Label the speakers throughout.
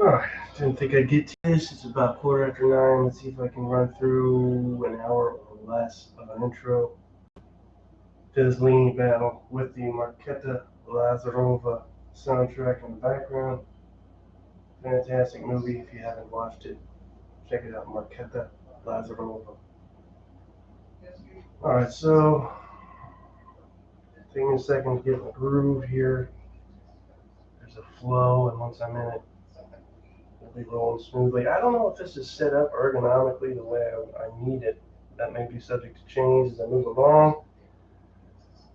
Speaker 1: Oh, didn't think I'd get to this. It's about 9:15. Let's see if I can run through an hour or less of an intro to this Ligny battle with the Marketa Lazarova soundtrack in the background. Fantastic movie. If you haven't watched it, check it out. Marketa Lazarova. Alright, so taking a second to get in the groove here. There's a flow, and once I'm in it, we'll be rolling smoothly. I don't know if this is set up ergonomically the way I need it. That may be subject to change as I move along.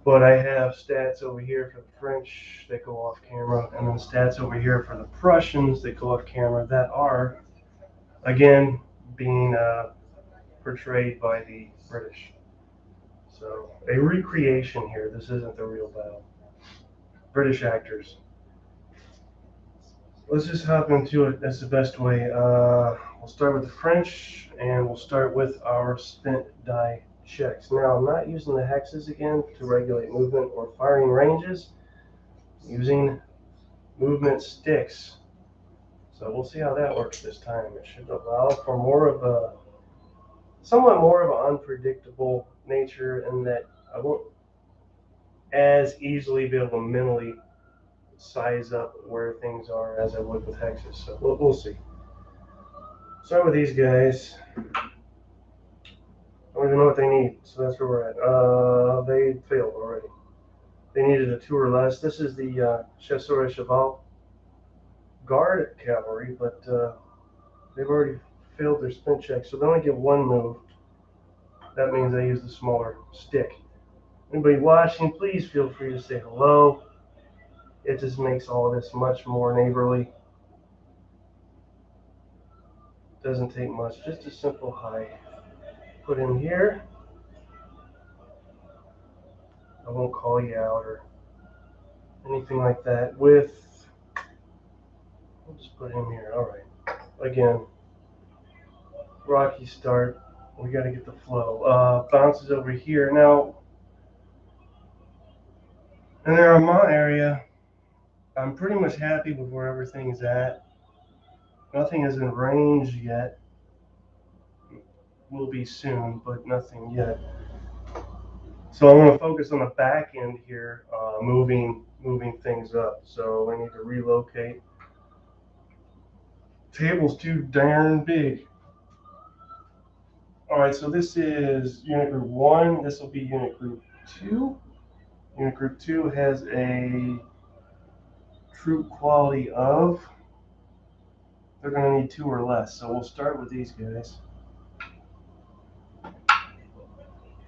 Speaker 1: But I have stats over here for the French that go off camera, and then stats over here for the Prussians that go off camera that are, again, being portrayed by the British. So a recreation here. This isn't the real battle. British actors. Let's just hop into it. That's the best way. We'll start with the French, and we'll start with our spent die checks. Now, I'm not using the hexes again to regulate movement or firing ranges. I'm using movement sticks. So we'll see how that works this time. It should allow for somewhat more of an unpredictable nature, in that I won't as easily be able to mentally size up where things are as I would with hexes. So we'll see. Start with these guys. I don't even know what they need, so that's where we're at. They failed already. They needed a 2 or less. This is the Chasseurs Cheval Guard cavalry, but they've already failed their spin check, so they only get 1 move. That means I use the smaller stick. Anybody watching, please feel free to say hello. It just makes all of this much more neighborly. Doesn't take much, just a simple hi. Put in here. I won't call you out or anything like that. We'll just put him here. All right. Again, rocky start. We got to get the flow. Bounces over here. Now, in the Armand area, I'm pretty much happy with where everything's at. Nothing is in range yet. Will be soon, but nothing yet. So I want to focus on the back end here, moving things up. So I need to relocate. Table's too darn big. All right, so this is unit group 1. This will be unit group 2. Unit group 2 has a troop quality of, they're going to need 2 or less. So we'll start with these guys.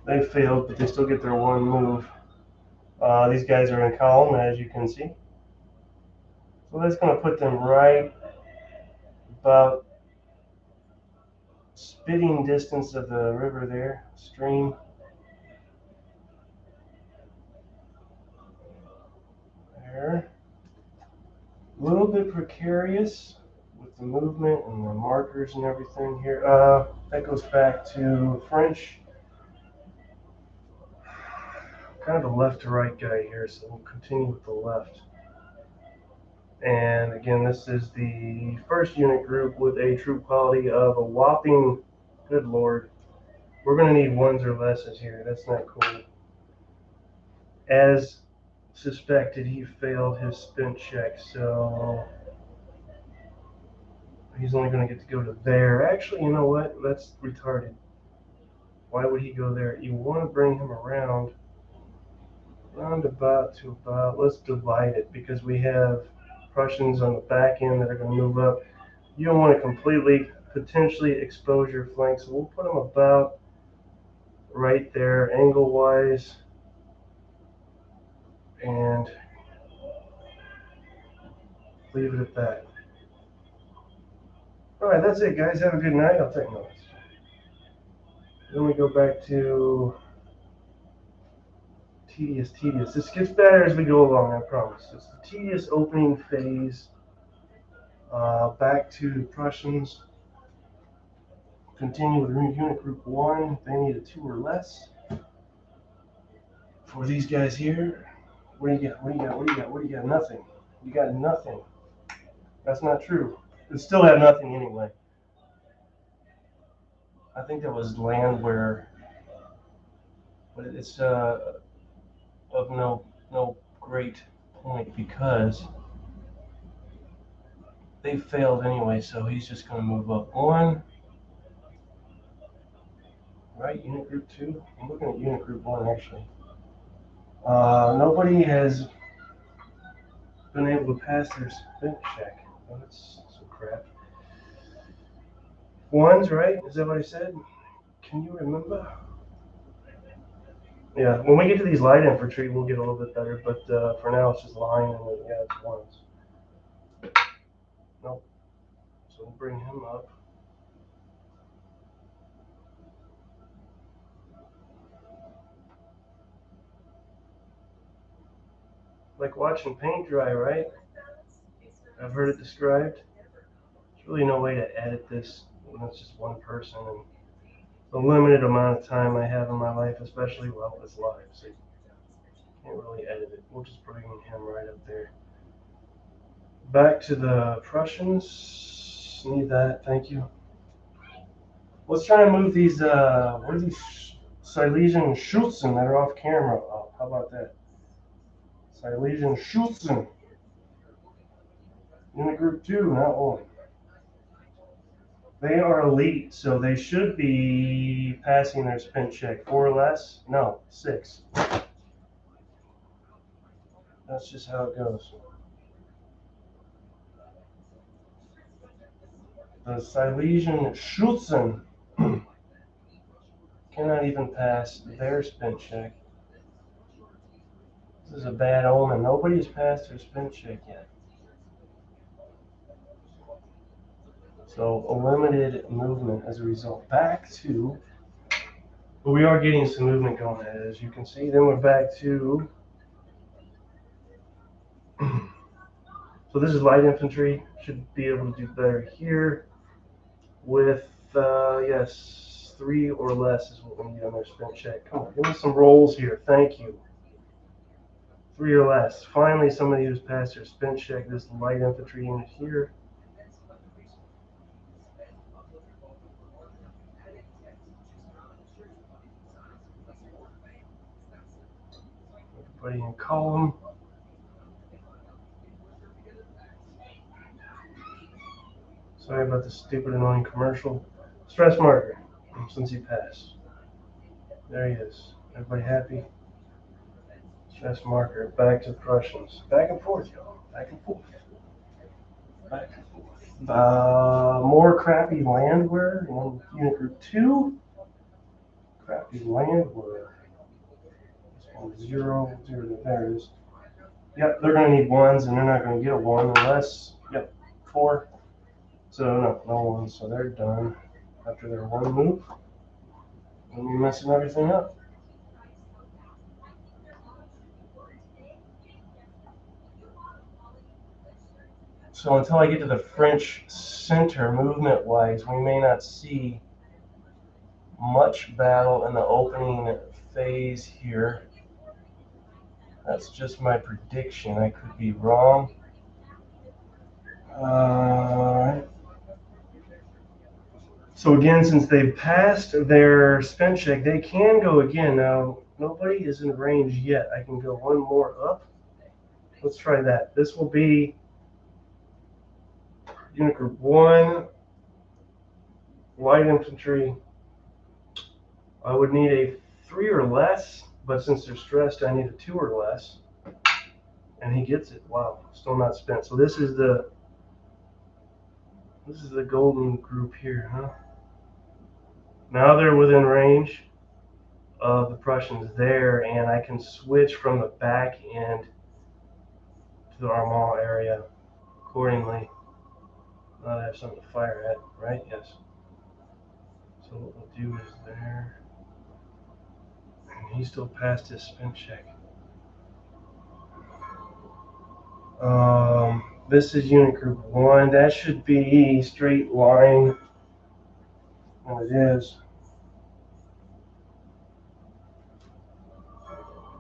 Speaker 1: They failed, but they still get their 1 move. These guys are in column, as you can see. So that's going to put them right about spitting distance of the river there, stream. There. A little bit precarious with the movement and the markers and everything here. That goes back to French. Kind of a left to right guy here, so we'll continue with the left. And again, this is the first unit group with a troop quality of a whopping, good lord, we're going to need 1s or lesses here. That's not cool. As suspected, he failed his spin check, so he's only going to get to go to there. Actually, you know what? That's retarded. Why would he go there? You want to bring him around about to about. Let's divide it, because we have Prussians on the back end that are going to move up. You don't want to completely, potentially expose your flank, so we'll put them about right there, angle-wise, and leave it at that. All right, that's it, guys. Have a good night. I'll take notes. Then we go back to tedious. This gets better as we go along, I promise. It's the tedious opening phase. Back to the Prussians. Continue with unit group 1. They need a 2 or less. For these guys here, what do you got? Nothing. You got nothing. That's not true. It still had nothing anyway. I think that was land where, but it's of no great point because they failed anyway. So he's just going to move up one. Right, unit group 2. I'm looking at unit group 1 actually. Nobody has been able to pass their spin check. Oh, that's some crap. Ones, right? Is that what I said? Can you remember? Yeah, when we get to these light infantry, we'll get a little bit better, but for now it's just line and yeah, it's ones. Nope. So we'll bring him up. Like watching paint dry, right? I've heard it described. There's really no way to edit this when it's just one person and the limited amount of time I have in my life, especially while it's live. So you can't really edit it. We'll just bring him right up there. Back to the Prussians. Need that, thank you. Let's try and move these, what are these Silesian Schützen that are off camera up? How about that? Silesian Schützen. Unit group 2, not 1. They are elite, so they should be passing their spin check. 4 or less? No, 6. That's just how it goes. The Silesian Schützen cannot even pass their spin check. This is a bad omen. Nobody's passed their spin check yet. So a limited movement as a result. Back to, but we are getting some movement going, as you can see. Then we're back to, so this is light infantry. Should be able to do better here with, yes, 3 or less is what we need on their spin check. Come on, give me some rolls here. Thank you. 3 or less. Finally, somebody who's passed their spin check. This light infantry unit here. Everybody in column. Sorry about the stupid annoying commercial. Stress marker, since he passed. There he is. Everybody happy? Stress marker. Back to the Prussians. Back and forth, y'all. Back and forth. Back and forth. More crappy landware in unit group 2. Crappy landware. 0, 0, there it is. Yep, they're going to need 1s, and they're not going to get a 1 unless, yep, 4. So, no 1s, so they're done after their 1 move. And we're messing everything up. So until I get to the French center movement-wise, we may not see much battle in the opening phase here. That's just my prediction. I could be wrong. So again, since they've passed their spin check, they can go again. Now, nobody is in range yet. I can go 1 more up. Let's try that. This will be unit group 1, light infantry. I would need a 3 or less, but since they're stressed, I need a 2 or less. And he gets it. Wow, still not spent. So this is the golden group here, huh? Now they're within range of the Prussians there, and I can switch from the back end to the Armand area accordingly. Now I have something to fire at, right? Yes. So what we'll do is there, and he still passed his spin check. This is unit group 1. That should be straight line, and it is.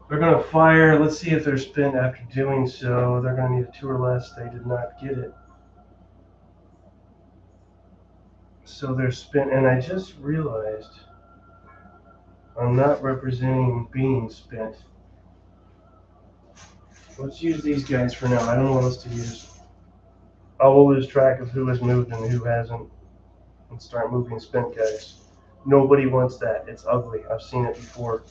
Speaker 1: They're going to fire. Let's see if they're spent after doing so. They're going to need a 2 or less. They did not get it. So they're spent, and I just realized I'm not representing being spent. Let's use these guys for now. I don't know what else to use. I will lose track of who has moved and who hasn't and start moving spent guys. Nobody wants that. It's ugly. I've seen it before.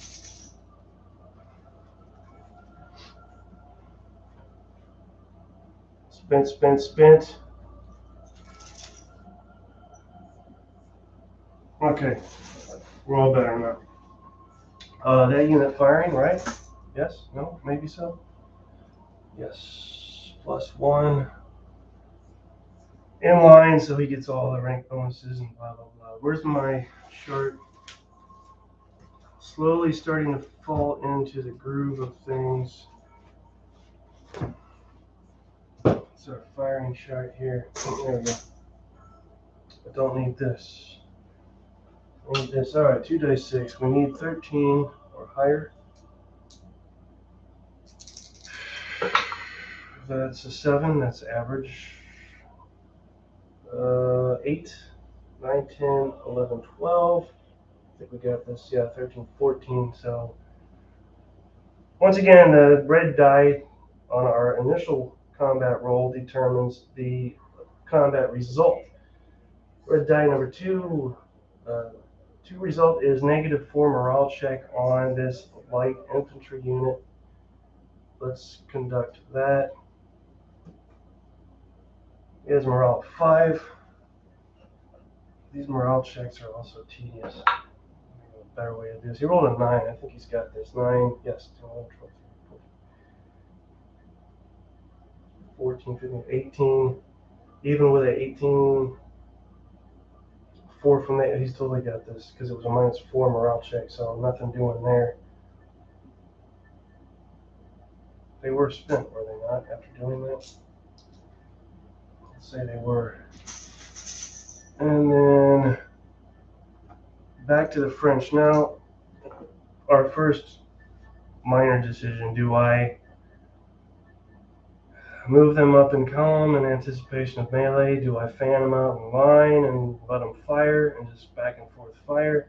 Speaker 1: Spent, spent, spent. Okay, we're all better now. That unit firing, right? Yes? No? Maybe so? Yes. +1. In line, so he gets all the rank bonuses and blah, blah, blah. Where's my chart? Slowly starting to fall into the groove of things. It's our firing chart here. There we go. I don't need this. I need this. All right, 2 dice 6. We need 13 or higher. That's a 7. That's average. 8, 9, 10, 11, 12. I think we got this. Yeah, 13, 14. So once again, the red die on our initial combat roll determines the combat result. Red die number 2. 2 result is -4 morale check on this light infantry unit. Let's conduct that. He has morale 5. These morale checks are also tedious. A better way to do this. He rolled a 9. I think he's got this. 9, yes, 10, 11, 12, 14, 15, 18. Even with an 18, 4 from that, he's totally got this because it was a -4 morale check, so nothing doing there. They were spent, were they not, after doing that? Let's say they were. And then back to the French. Now, our first minor decision, do I move them up in column in anticipation of melee? Do I fan them out in line and let them fire and just back and forth fire?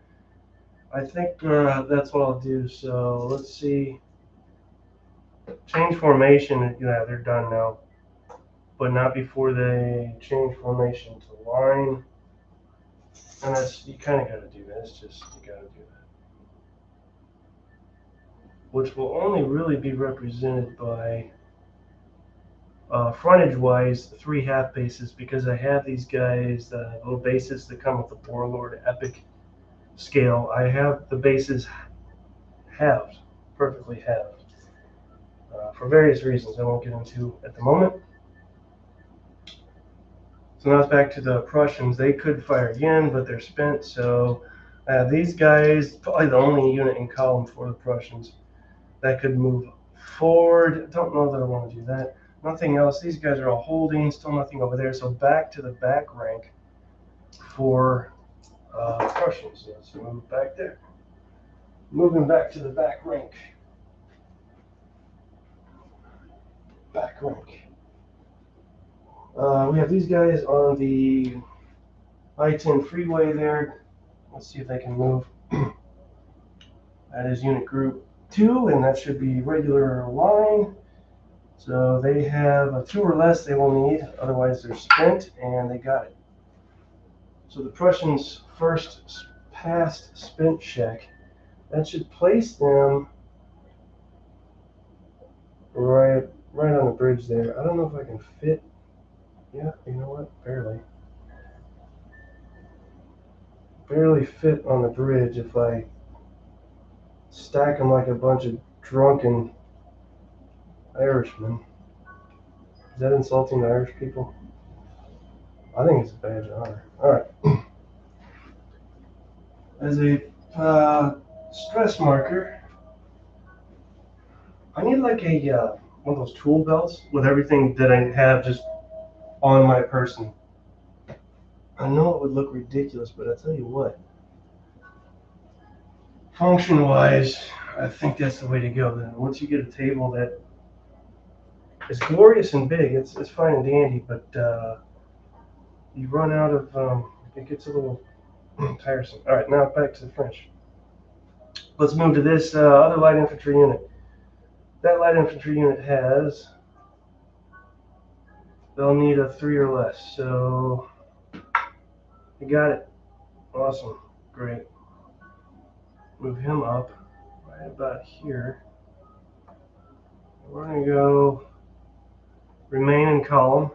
Speaker 1: I think that's what I'll do. So let's see. Change formation. Yeah, they're done now, but not before they change formation to line. And that's, you kind of got to do that. It's just, you got to do that. Which will only really be represented by frontage-wise 3 half bases, because I have these guys, little bases that come with the Warlord Epic scale. I have the bases halved, perfectly halved, for various reasons I won't get into at the moment. So now it's back to the Prussians. They could fire again, but they're spent. So these guys, probably the only unit in column for the Prussians that could move forward. Don't know that I want to do that. Nothing else. These guys are all holding. Still nothing over there. So back to the back rank for Prussians. Let's move back there. Moving back to the back rank. Back rank. We have these guys on the I-10 freeway there. Let's see if they can move. That is unit group 2, and that should be regular line. So they have a 2 or less they will need, otherwise they're spent, and they got it. So the Prussians' first passed spent check, that should place them right on the bridge there. I don't know if I can fit. Yeah, you know what? Barely fit on the bridge if I stack them like a bunch of drunken Irishmen. Is that insulting to Irish people? I think it's a badge of honor. All right. As a stress marker, I need like a one of those tool belts with everything that I have just on my person. I know it would look ridiculous, but I tell you what, function-wise, I think that's the way to go. Then once you get a table that is glorious and big, it's fine and dandy, but you run out of It gets a little tiresome. All right, now back to the French. Let's move to this other light infantry unit. That light infantry unit has, they'll need a 3 or less. So you got it. Awesome. Great. Move him up right about here. We're going to go remain in column.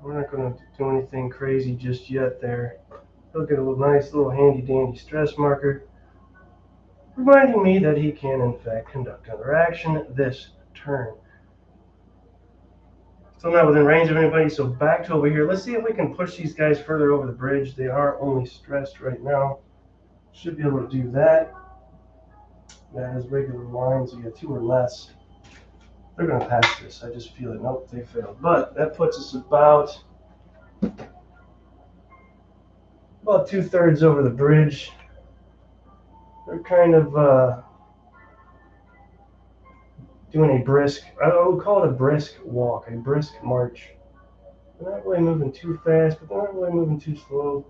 Speaker 1: We're not going to do anything crazy just yet there. He'll get a nice little handy dandy stress marker, reminding me that he can in fact conduct another action this turn. Still not within range of anybody, so back to over here. Let's see if we can push these guys further over the bridge. They are only stressed right now. Should be able to do that. That is regular lines, so you got 2 or less. They're going to pass this. I just feel it. Nope, they failed. But that puts us about 2/3 over the bridge. They're kind of doing a brisk, I would call it a brisk walk, a brisk march. They're not really moving too fast, but they're not really moving too slow.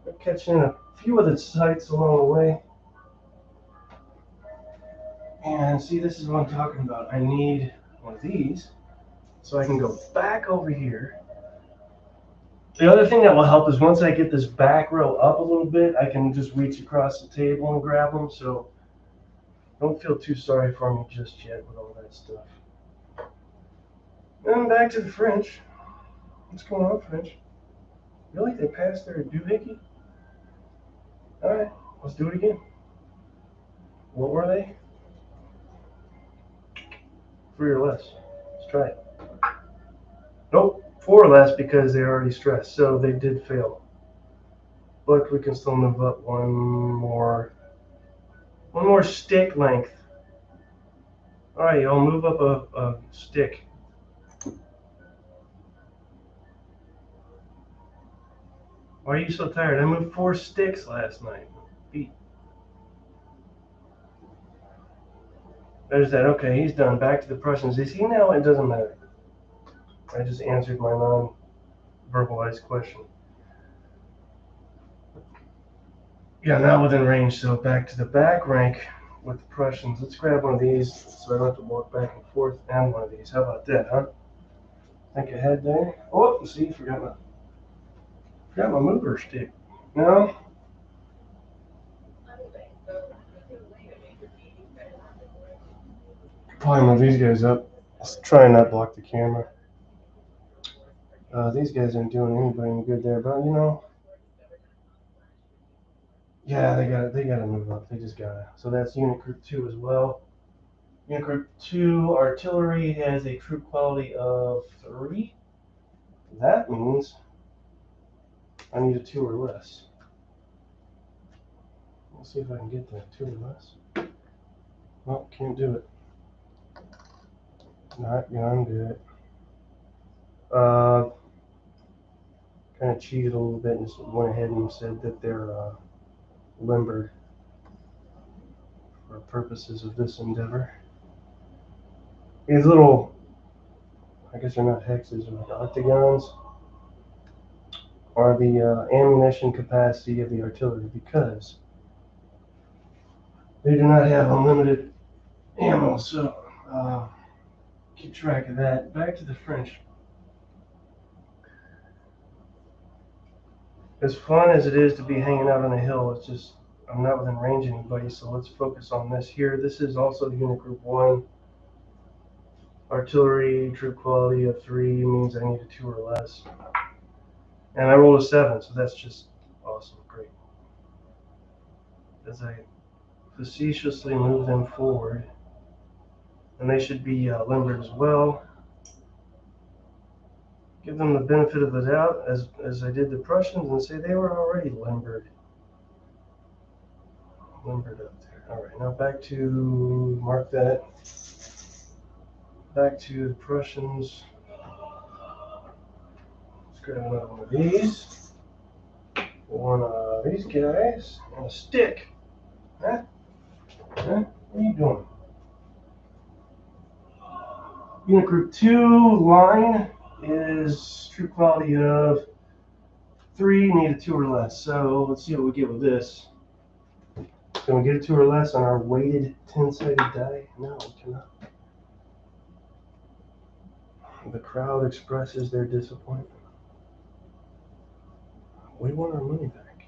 Speaker 1: They're catching a few of the sights along the way. And see, this is what I'm talking about. I need one of these so I can go back over here. The other thing that will help is once I get this back row up a little bit, I can just reach across the table and grab them. So don't feel too sorry for me just yet with all that stuff. And back to the French. What's going on, French? Really? They passed their doohickey? Alright, let's do it again. What were they? 3 or less. Let's try it. Nope, 4 or less because they're already stressed, so they did fail. But we can still move up one more stick length. Alright, y'all, move up a stick. Why are you so tired? I moved 4 sticks last night. Beat. There's that. Okay, he's done. Back to the Prussians. Is he now? It doesn't matter. I just answered my non-verbalized question. Yeah, not within range, so back to the back rank with the Prussians. Let's grab one of these so I don't have to walk back and forth, and one of these. How about that, huh? Think ahead there. Oh, see, forgot my mover stick. No? Probably move these guys up. Let's try and not block the camera. These guys aren't doing anybody any good there, but you know. Yeah, they gotta move up. They just gotta. So that's unit group 2 as well. Unit group 2 artillery has a troop quality of 3. That means I need a 2 or less. Let's see if I can get that 2 or less. Well, can't do it. Not gonna do it. Kind of cheated a little bit and just went ahead and said that they're limbered for purposes of this endeavor. These little, I guess they're not hexes or octagons, are the ammunition capacity of the artillery because they do not have unlimited ammo. So keep track of that. Back to the French. As fun as it is to be hanging out on a hill, it's just I'm not within range of anybody, so let's focus on this here. This is also unit group 1. Artillery, troop quality of 3 means I need a 2 or less. And I rolled a 7, so that's just awesome, great. As I facetiously move them forward, and they should be limbered as well. Give them the benefit of the doubt, as I did the Prussians, and say they were already limbered. Limbered up there. All right, now back to, mark that. Back to the Prussians. Let's grab another one of these. One of these guys, and a stick. Huh? Huh? What are you doing? Unit group 2 line is troop quality of 3, need a 2 or less. So let's see what we get with this. Can we get a 2 or less on our weighted 10-sided die? No, we cannot. The crowd expresses their disappointment. We want our money back.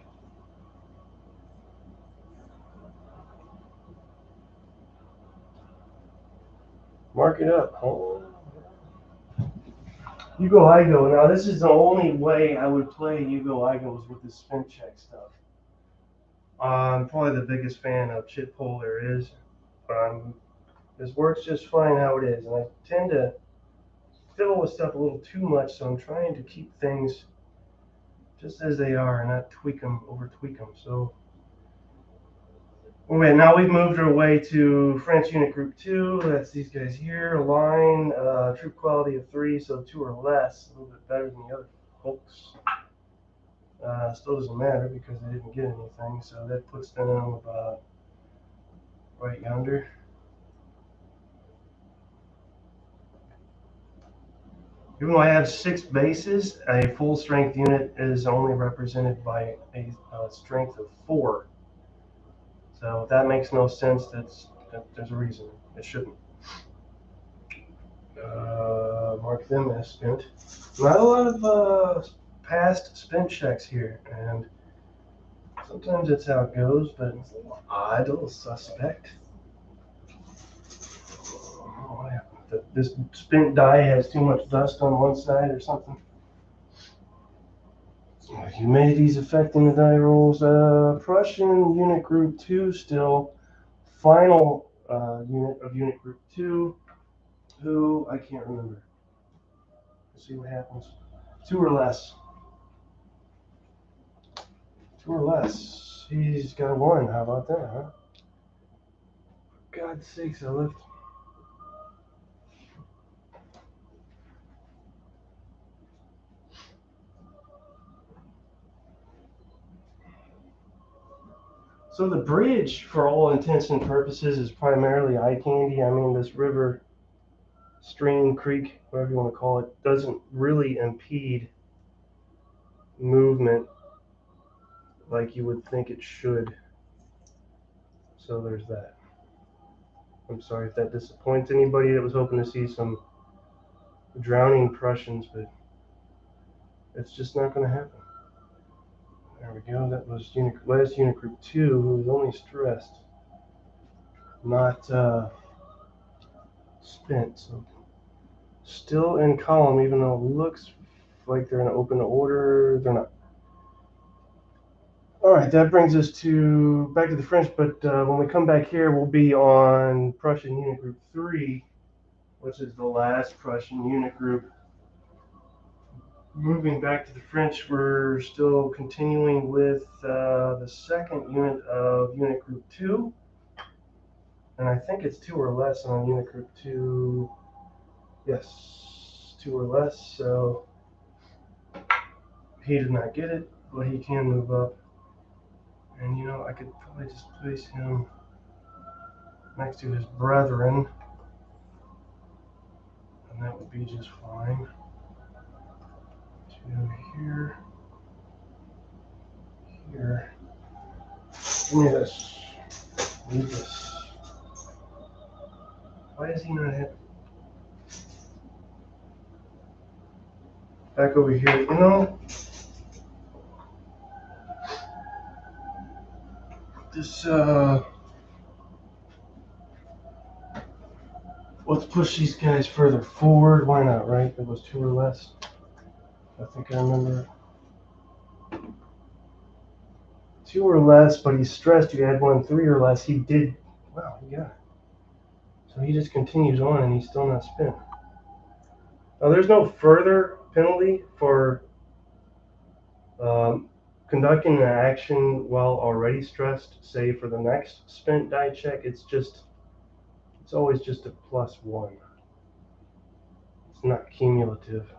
Speaker 1: Mark it up. You go, I go. Now, this is the only way I would play you go, I go is with this spin check stuff. I'm probably the biggest fan of chit pull there is. This works just fine how it is. And I tend to fiddle with stuff a little too much, so I'm trying to keep things just as they are and not tweak them, over tweak them. So, okay, now we've moved our way to French Unit Group 2. That's these guys here. Line, troop quality of 3, so 2 or less. A little bit better than the other folks. Still doesn't matter because they didn't get anything, so that puts them about right yonder. Even though I have 6 bases, a full strength unit is only represented by a strength of 4. So that makes no sense. There's a reason. It shouldn't. Mark them as spent. Not a lot of past spent checks here, and sometimes that's how it goes, but it's a little odd, a little suspect. What happened? This spent die has too much dust on one side or something. Humidity's affecting the die rolls. Prussian Unit Group 2 still. Final unit of Unit Group 2, who I can't remember. Let's see what happens. 2 or less. 2 or less. He's got a 1. How about that, huh? For God's sakes, I left. So the bridge, for all intents and purposes, is primarily eye candy. I mean, this river, stream, creek, whatever you want to call it, doesn't really impede movement like you would think it should. So there's that. I'm sorry if that disappoints anybody that was hoping to see some drowning Prussians, but it's just not going to happen. There we go. That was last Unit Group 2, who was only stressed, not spent. So still in column, even though it looks like they're in open order, they're not. All right, that brings us back to the French, but when we come back here, we'll be on Prussian Unit Group 3, which is the last Prussian unit group. Moving back to the French, we're still continuing with the second unit of Unit Group 2, and I think it's 2 or less on Unit Group 2. Yes, 2 or less, so he did not get it, but he can move up. And you know, I could probably just place him next to his brethren, and that would be just fine. To here, here. Give me this. Need this. Why is he not happy? Back over here, you know. This, let's push these guys further forward. Why not, right? It was 2 or less. I think I remember. 2 or less, but he's stressed. You had 1 3 or less. He did. Wow, he got it. So he just continues on, and he's still not spent. Now, there's no further penalty for conducting an action while already stressed. Say for the next spent die check, it's always just a +1. It's not cumulative.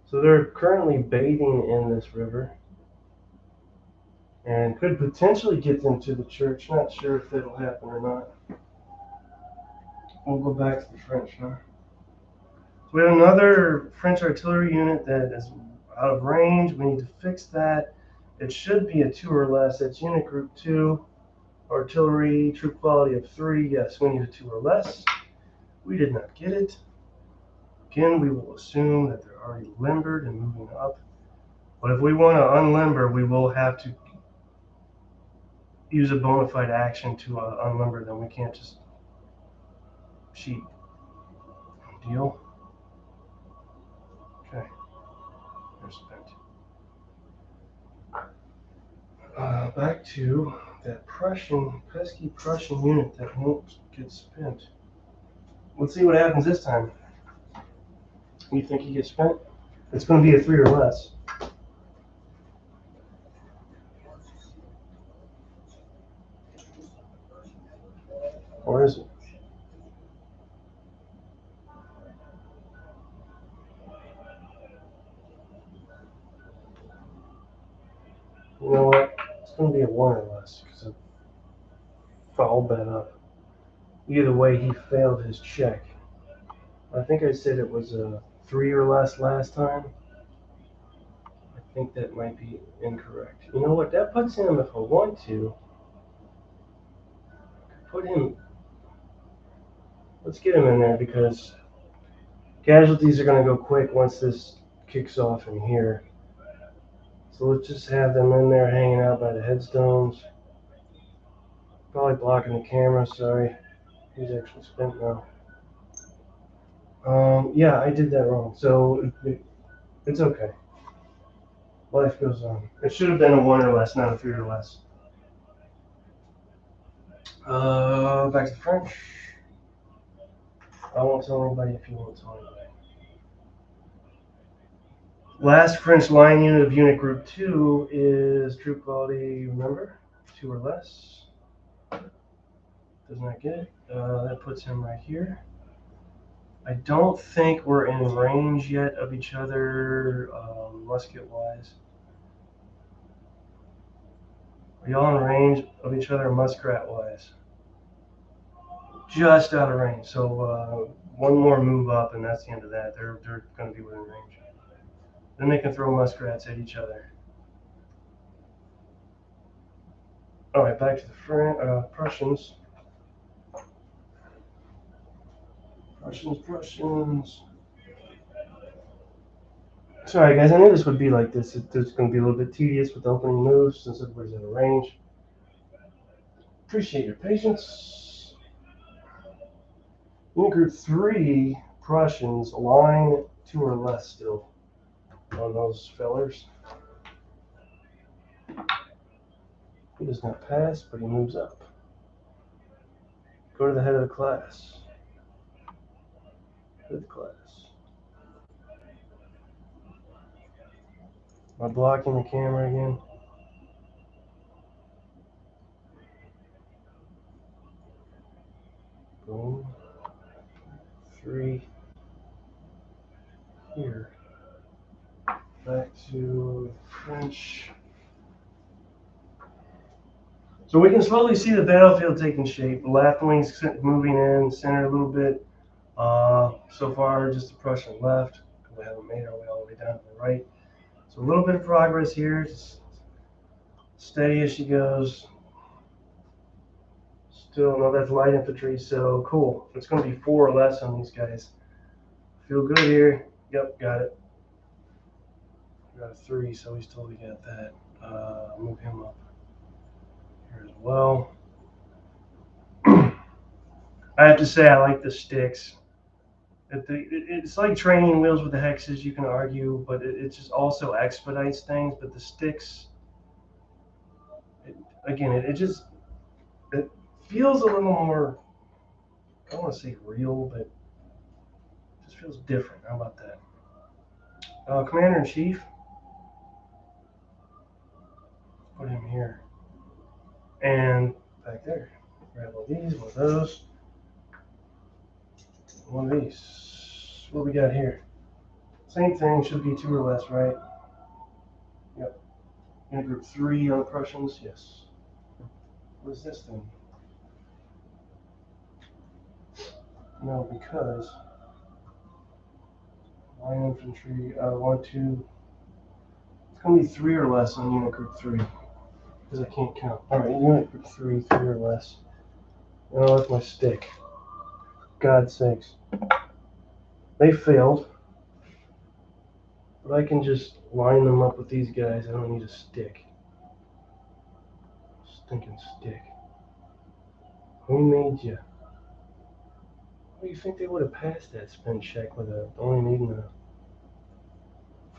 Speaker 1: So they're currently bathing in this river and could potentially get them to the church. Not sure if that'll happen or not. We'll go back to the French now. So we have another French artillery unit that is, out of range. We need to fix that. It should be a 2 or less. That's unit group 2. Artillery, troop quality of 3. Yes, we need a 2 or less. We did not get it. Again, we will assume that they're already limbered and moving up. But if we want to unlimber, we will have to use a bona fide action to unlimber them. We can't just cheat. Deal. Okay. They're spent. Back to that pesky Prussian unit that won't get spent. Let's see what happens this time. You think he gets spent? It's going to be a 3 or less. Or is it? You know what? It's going to be a 1 or less because I fouled that up. Either way, he failed his check. I think I said it was a 3 or less last time. I think that might be incorrect. You know what? That puts him, if I want to, put him. Let's get him in there because casualties are going to go quick once this kicks off in here. So let's just have them in there hanging out by the headstones. Probably blocking the camera, sorry. He's actually spent now. Yeah, I did that wrong. So it's okay. Life goes on. It should have been a 1 or less, not a 3 or less. Back to the French. I won't tell anybody if you won't tell anybody. Last French line unit of unit group 2 is troop quality, remember? 2 or less. Does not get it. That puts him right here. I don't think we're in range yet of each other, musket-wise. Are y'all in range of each other muskrat-wise? Just out of range. So one more move up, and that's the end of that. They're going to be within range. Then they can throw muskrats at each other. All right, back to the Prussians. Prussians. Sorry, guys, I knew this would be like this. It's going to be a little bit tedious with the opening moves since everybody's in range. Appreciate your patience. Unit group 3, Prussians, line 2 or less still on those fellers. He does not pass, but he moves up. Go to the head of the class. Head of the class. Am I blocking the camera again? Boom. 3. Here. Back to French. So we can slowly see the battlefield taking shape. The left wing's moving in, center a little bit. So far, just the Prussian left. We haven't made our way all the way down to the right. So a little bit of progress here. Just steady as she goes. Still, no, that's light infantry, so cool. It's going to be 4 or less on these guys. Feel good here. Yep, got it. Got a 3, so he's totally got that. Move him up here as well. I have to say, I like the sticks. It's like training wheels with the hexes, you can argue, but it just also expedites things. But the sticks, it feels a little more, I don't want to say real, but it just feels different. How about that? Commander-in-Chief, put him here. And back there, grab all these, one of those, one of these. What we got here? Same thing, should be 2 or less, right? Yep. Unit group 3 on the Prussians, yes. What is this thing? No, because line infantry, 1, 2. It's going to be 3 or less on unit group 3. Because I can't count. Alright, unit group 3, 3 or less. Oh, that's my stick. God's sakes. They failed. But I can just line them up with these guys. I don't need a stick. Stinking stick. Who made you? What do you think they would have passed that spin check with only needing a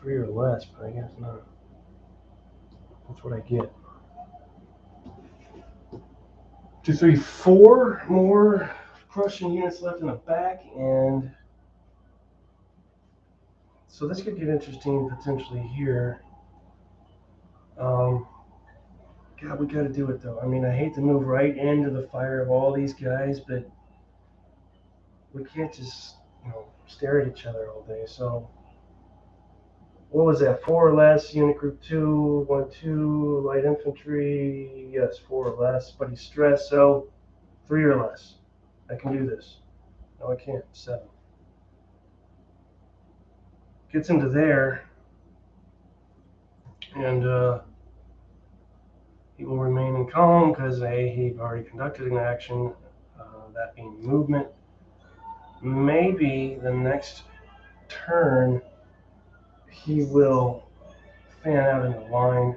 Speaker 1: 3 or less, but I guess not. That's what I get. 2, 3, 4 more Prussian units left in the back, and so this could get interesting potentially here. God, we got to do it though. I mean, I hate to move right into the fire of all these guys, but we can't just, stare at each other all day. So, what was that? 4 or less, unit group 2, 1, 2, light infantry. Yes, 4 or less, but he's stressed, so 3 or less. I can do this. No, I can't. 7. Gets into there, and he will remain in column because he already conducted an action, that being movement. Maybe the next turn he will fan out in the line,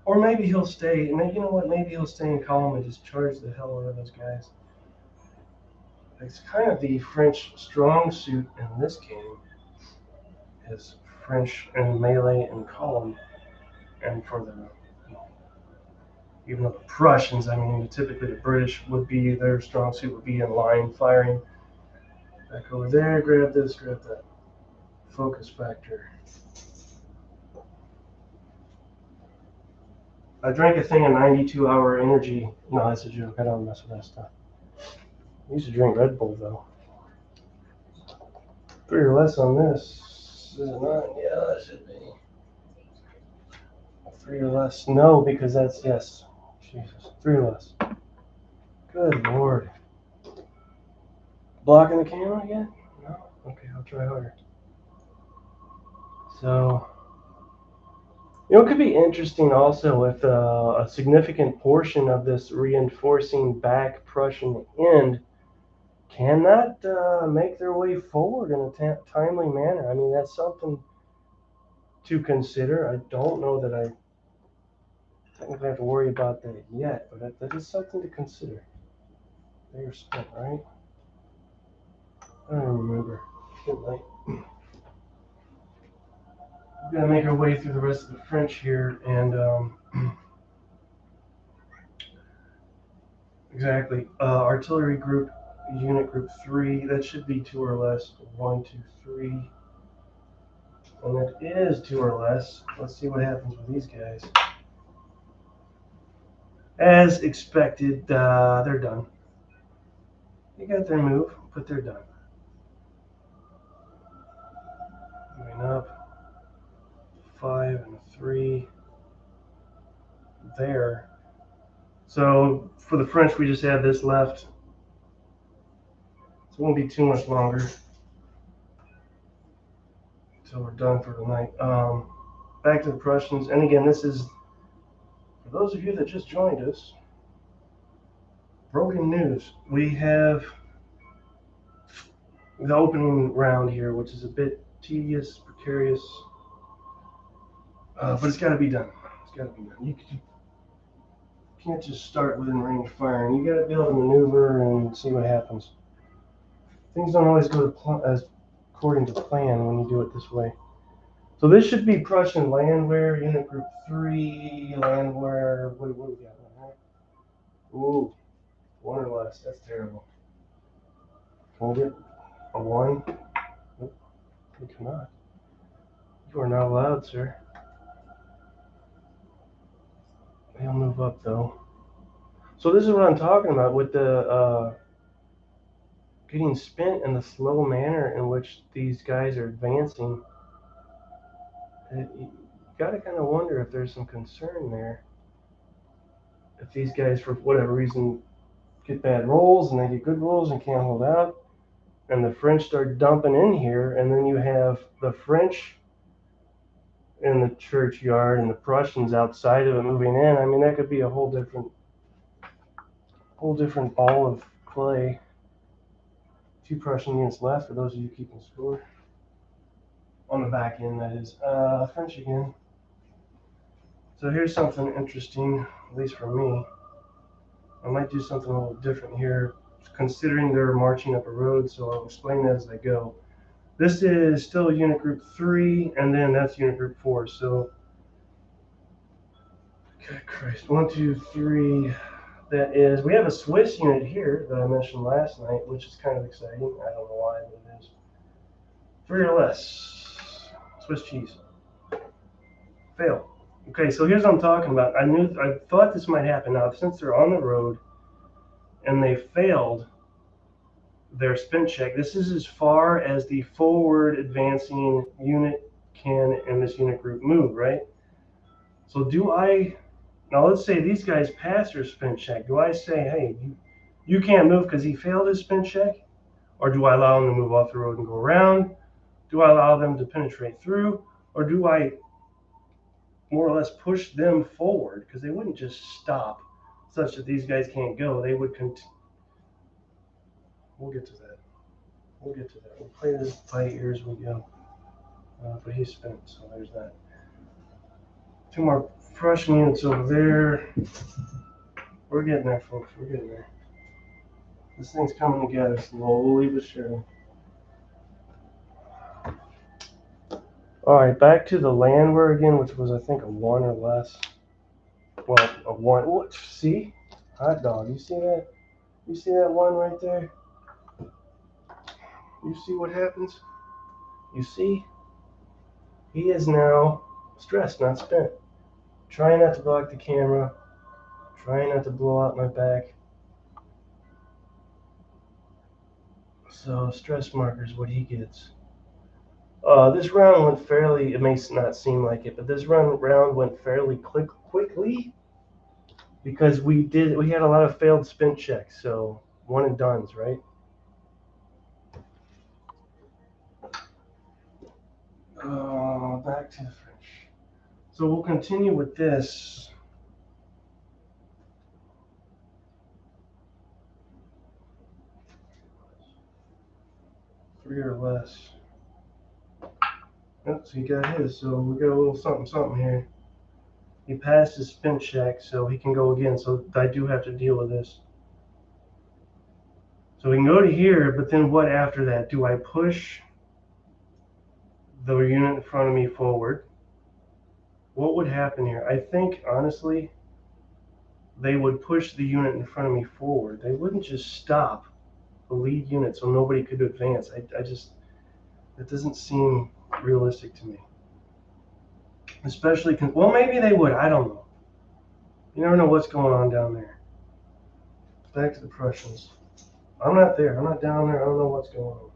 Speaker 1: or maybe he'll stay. Maybe, you know what? Maybe he'll stay in column and just charge the hell out of those guys. It's kind of the French strong suit in this game, is French and melee and column, and for the even though the Prussians, I mean, typically the British would be, their strong suit would be in line firing. Back over there, grab this, grab that. Focus factor. I drank a thing of 92-hour energy. No, that's a joke. I don't mess with that stuff. I used to drink Red Bull, though. 3 or less on this. Is it not? Yeah, that should be. 3 or less. No, because that's, yes. Jesus. 3 or less. Good Lord. Blocking the camera again? No? Okay, I'll try harder. So, it could be interesting also if a significant portion of this reinforcing back Prussian end cannot make their way forward in a timely manner. I mean, that's something to consider. I don't know that I technically have to worry about that yet, but that is something to consider. They're spent, right? I don't remember. Good night. We're going to make our way through the rest of the French here, and exactly. Artillery group, unit group 3, that should be 2 or less. 1, 2, 3. And it is 2 or less. Let's see what happens with these guys. As expected, they're done. They got their move, but they're done. Moving up. 5 and 3. There. So for the French, we just have this left. So it won't be too much longer until we're done for the night. Back to the Prussians. And again, this is, for those of you that just joined us, broken news. We have the opening round here, which is a bit tedious, precarious, but it's got to be done. It's got to be done. You can't just start within range firing. You got to be able to maneuver and see what happens. Things don't always go as according to plan when you do it this way. So this should be Prussian landwehr, unit group 3, landwehr. What do we got on here? Ooh, 1 or less. That's terrible. Can we get a 1? Nope, we cannot. You are not allowed, sir. They'll move up, though. So this is what I'm talking about with the getting spent in the slow manner in which these guys are advancing. You got to kind of wonder if there's some concern there. If these guys, for whatever reason, get bad rolls and they get good rolls and can't hold out, and the French start dumping in here, and then you have the French in the churchyard and the Prussians outside of it moving in, I mean, that could be a whole different ball of clay. 2 Prussian units left for those of you keeping score. On the back end, that is. French again. So here's something interesting, at least for me. I might do something a little different here, considering they're marching up a road, so I'll explain that as I go. This is still unit group 3, and then that's unit group 4. So, God Christ, 1, 2, 3. That is, we have a Swiss unit here that I mentioned last night, which is kind of exciting. I don't know why, but it is. 3 or less. Swiss cheese. Fail. Okay, so here's what I'm talking about. I thought this might happen. Now, since they're on the road and they failed their spin check, this is as far as the forward advancing unit can in this unit group move, right? So now let's say these guys pass their spin check. Do I say, hey, you can't move because he failed his spin check? Or do I allow him to move off the road and go around? Do I allow them to penetrate through? Or do I more or less push them forward? Because they wouldn't just stop such that these guys can't go. They would continue. We'll get to that. We'll play this by ear as we go. But he's spent, so there's that. 2 more Prussian units over there. We're getting there, folks. We're getting there. This thing's coming together slowly but surely. All right, back to the landwehr again, which was, I think, a 1 or less. Well, a 1. What? See? Hot dog. You see that? You see that 1 right there? You see what happens? You see? He is now stressed, not spent. Trying not to block the camera. Trying not to blow out my back. So, stress marker is what he gets. This round went fairly, it may not seem like it, but this round went fairly quickly because we had a lot of failed spin checks, so 1 and dones, right? Back to the French. So we'll continue with this. Three or less. Oh, so he got his, so we got a little something here. He passed his spin check, so he can go again, so I do have to deal with this. So we can go to here, but then what after that? Do I push the unit in front of me forward? What would happen here? I think, honestly, they would push the unit in front of me forward. They wouldn't just stop the lead unit so nobody could advance. That doesn't seem realistic to me. Especially, well, maybe they would. I don't know. You never know what's going on down there. Back to the Prussians. I'm not there. I'm not down there. I don't know what's going on.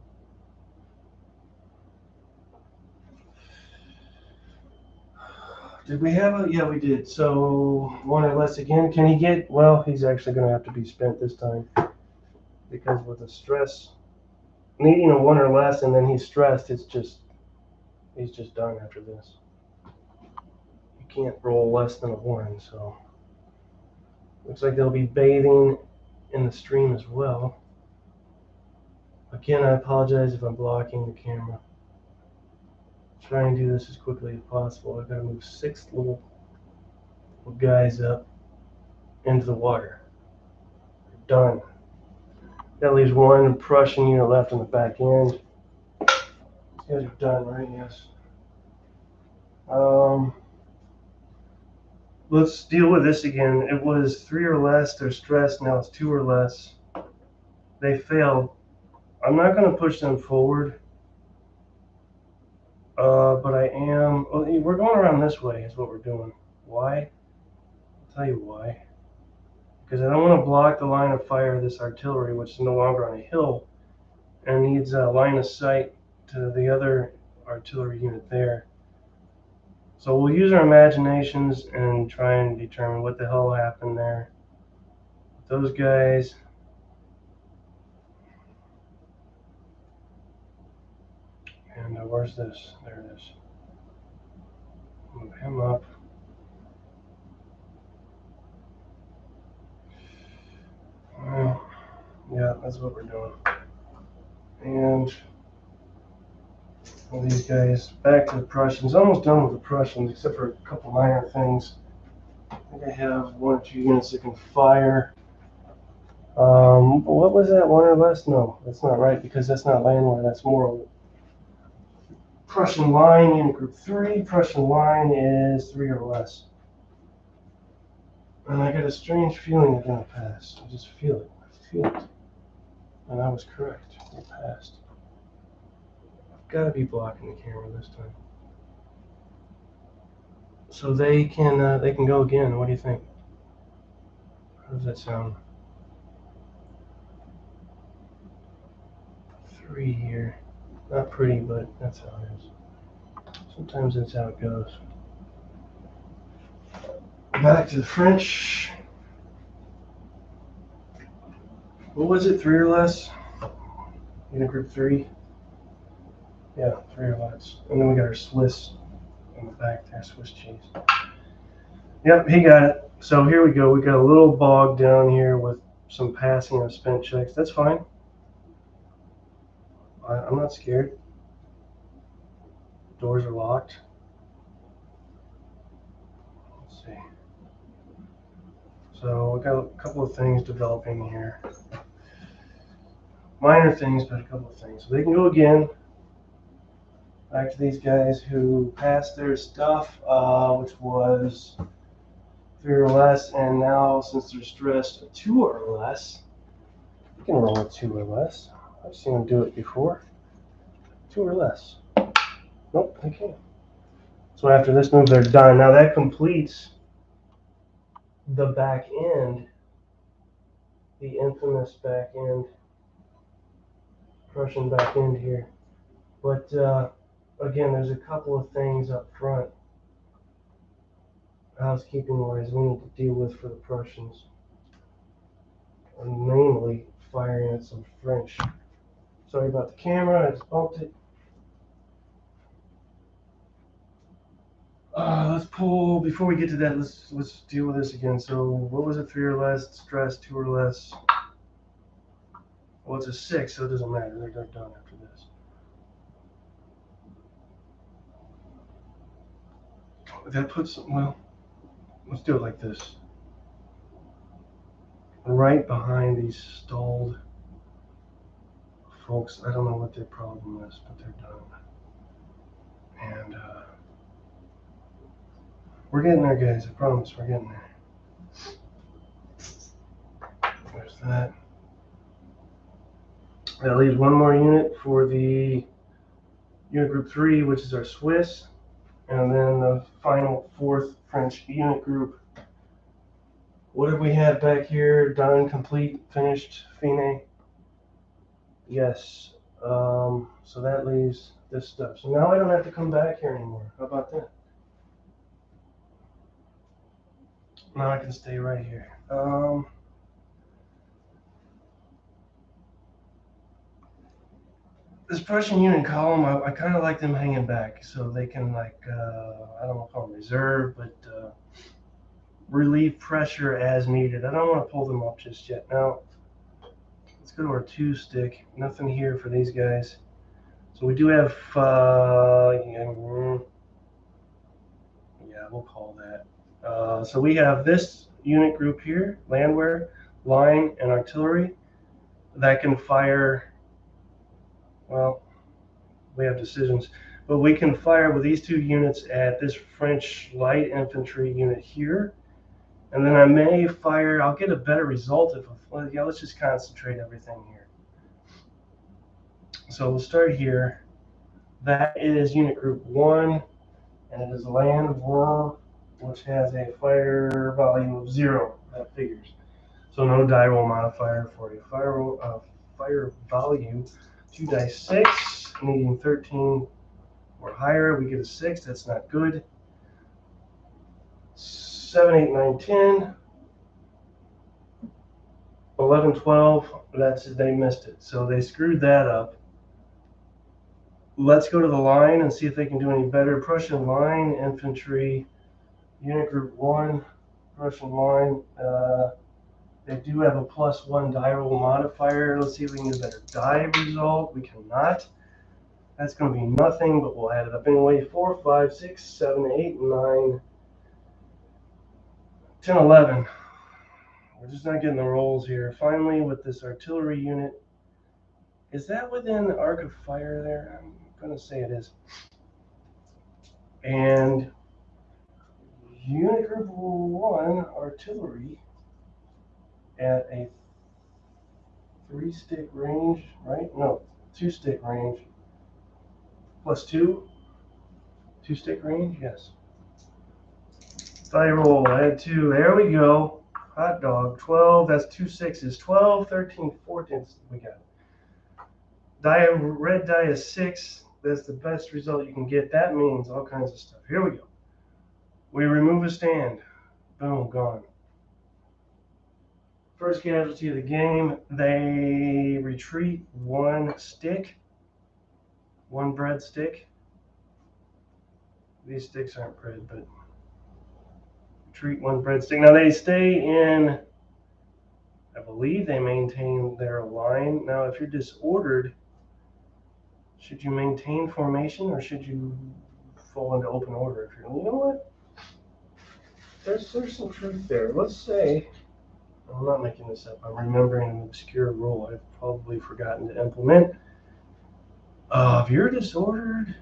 Speaker 1: Did we have a? Yeah, we did. So 1 or less again. Can he get? Well, he's actually going to have to be spent this time because with the stress, needing a 1 or less, and then he's stressed. He's just done after this. You can't roll less than a 1, so looks like they'll be bathing in the stream as well. Again, I apologize if I'm blocking the camera. Try and do this as quickly as possible. I've got to move 6 little guys up into the water. Done. That leaves 1 Prussian unit left on the back end. These guys are done, right? Yes. Let's deal with this again. It was 3 or less. They're stressed. Now it's 2 or less. They failed. I'm not going to push them forward. But I am. Oh, we're going around this way is what we're doing. Why? I'll tell you why. Because I don't want to block the line of fire of this artillery, which is no longer on a hill, and needs a line of sight to the other artillery unit there. So we'll use our imaginations and try and determine what the hell happened there. Those guys. And where's this? There it is. Move him up. Well, yeah, that's what we're doing. And all these guys back to the Prussians. Almost done with the Prussians, except for a couple minor things. I think I have 1 or 2 units that can fire. What was that, 1 or less? No, that's not right, because that's not landware, that's more Prussian line, unit group 3. Prussian line is 3 or less. And I got a strange feeling they're going to pass. I just feel it. I feel it. And I was correct. They passed. I've got to be blocking the camera this time. So they can go again. What do you think? How does that sound? 3 here. Not pretty, but that's how it is. Sometimes that's how it goes. Back to the French. What was it? 3 or less? Unit group 3? Yeah, 3 or less. And then we got our Swiss in the back there, Swiss cheese. Yep, he got it. So here we go. We got a little bog down here with some passing of spent checks. That's fine. I'm not scared. Doors are locked. Let's see. So we got a couple of things developing here. Minor things, but a couple of things. So they can go again. Back to these guys who passed their stuff, which was 3 or less, and now since they're stressed, a 2 or less. You can roll a 2 or less. I've seen them do it before. 2 or less. Nope, they can't. So after this move, they're done. Now that completes the back end, the infamous back end, Prussian back end here. But again, there's a couple of things up front, housekeeping wise, we need to deal with for the Prussians. And namely, firing at some French. Sorry about the camera, I just bumped it. Let's pull, before we get to that, let's deal with this again. So what was it, 3 or less, stress, 2 or less? Well, it's a 6, so it doesn't matter, they're done after this. That puts, well, let's do it like this. Right behind these stalled folks, I don't know what their problem is, but they're done. And we're getting there, guys, I promise, we're getting there. There's that. That leaves 1 more unit for the unit group 3, which is our Swiss, and then the final 4th French unit group. What have we had back here? Done, complete, finished, fine? Yes. So that leaves this stuff. So now I don't have to come back here anymore. How about that? Now I can stay right here. This Prussian unit column, I kind of like them hanging back so they can, like, I don't want to call them reserve, but relieve pressure as needed. I don't want to pull them up just yet. Now, let's go to our 2 stick. Nothing here for these guys. So we do have, yeah, we'll call that. So we have this unit group here, landwehr, line, and artillery, that can fire. Well, we have decisions, but we can fire with these 2 units at this French light infantry unit here, and then I may fire. I'll get a better result if, yeah, let's just concentrate everything here. So we'll start here. That is unit group 1, and it is landwehr, which has a fire value of 0. That figures. So no die roll modifier for a fire value. 2 dice 6, needing 13 or higher. We get a 6. That's not good. 7, 8, 9, 10, 11, 12. They missed it. So they screwed that up. Let's go to the line and see if they can do any better. Prussian line infantry, unit group 1, Prussian line. They do have a +1 die roll modifier. Let's see if we can get a better die result. We cannot. That's going to be nothing, but we'll add it up anyway. 4, 5, 6, 7, 8, 9, 10, 11. We're just not getting the rolls here. Finally, with this artillery unit, is that within the arc of fire there? I'm going to say it is. And unit group 1 artillery at a 3-stick range, right? No, 2-stick range. +2? 2-stick range? Yes. Die roll, add 2. There we go. Hot dog. 12, that's 2 6s. 12, 13, 14. We got it. Die, red die is 6. That's the best result you can get. That means all kinds of stuff. Here we go. We remove a stand. Boom, gone. First casualty of the game. They retreat 1 stick. 1 bread stick. These sticks aren't bread, but retreat 1 bread stick. Now they stay in, I believe they maintain their line. Now if you're disordered, should you maintain formation or should you fall into open order? If you're, you know what? There's some truth there. Let's say, I'm not making this up. I'm remembering an obscure rule I've probably forgotten to implement. If you're disordered,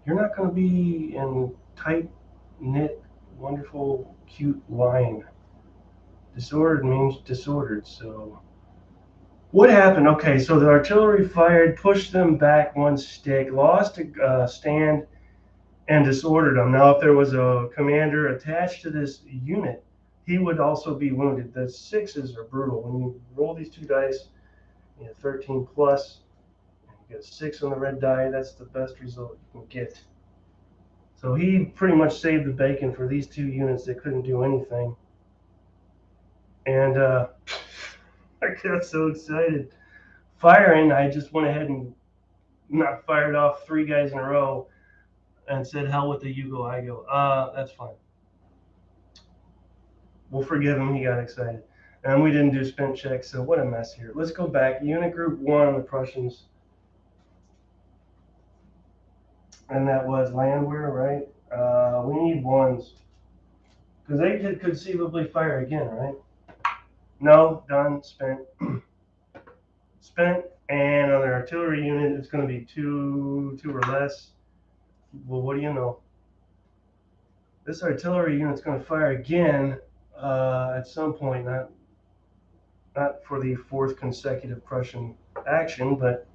Speaker 1: you're not going to be in tight knit, wonderful, cute line. Disordered means disordered. So what happened? Okay, so the artillery fired, pushed them back 1 stick, lost a stand, and disordered them. Now, if there was a commander attached to this unit, he would also be wounded. The 6s are brutal. When you roll these 2 dice, you have 13 plus, and you get a 6 on the red die. That's the best result you can get. So he pretty much saved the bacon for these 2 units that couldn't do anything. And I got so excited. Firing, I just went ahead and not fired off 3 guys in a row and said, hell with the you go, I go. That's fine. We'll forgive him. He got excited. And we didn't do spin checks, so what a mess here. Let's go back. Unit group 1, the Prussians. And that was landwehr, right? We need 1s. Because they could conceivably fire again, right? No, done, spent. Spent. And on their artillery unit, it's going to be 2 or less. Well, what do you know? This artillery unit's going to fire again at some point, not for the 4th consecutive Prussian action, but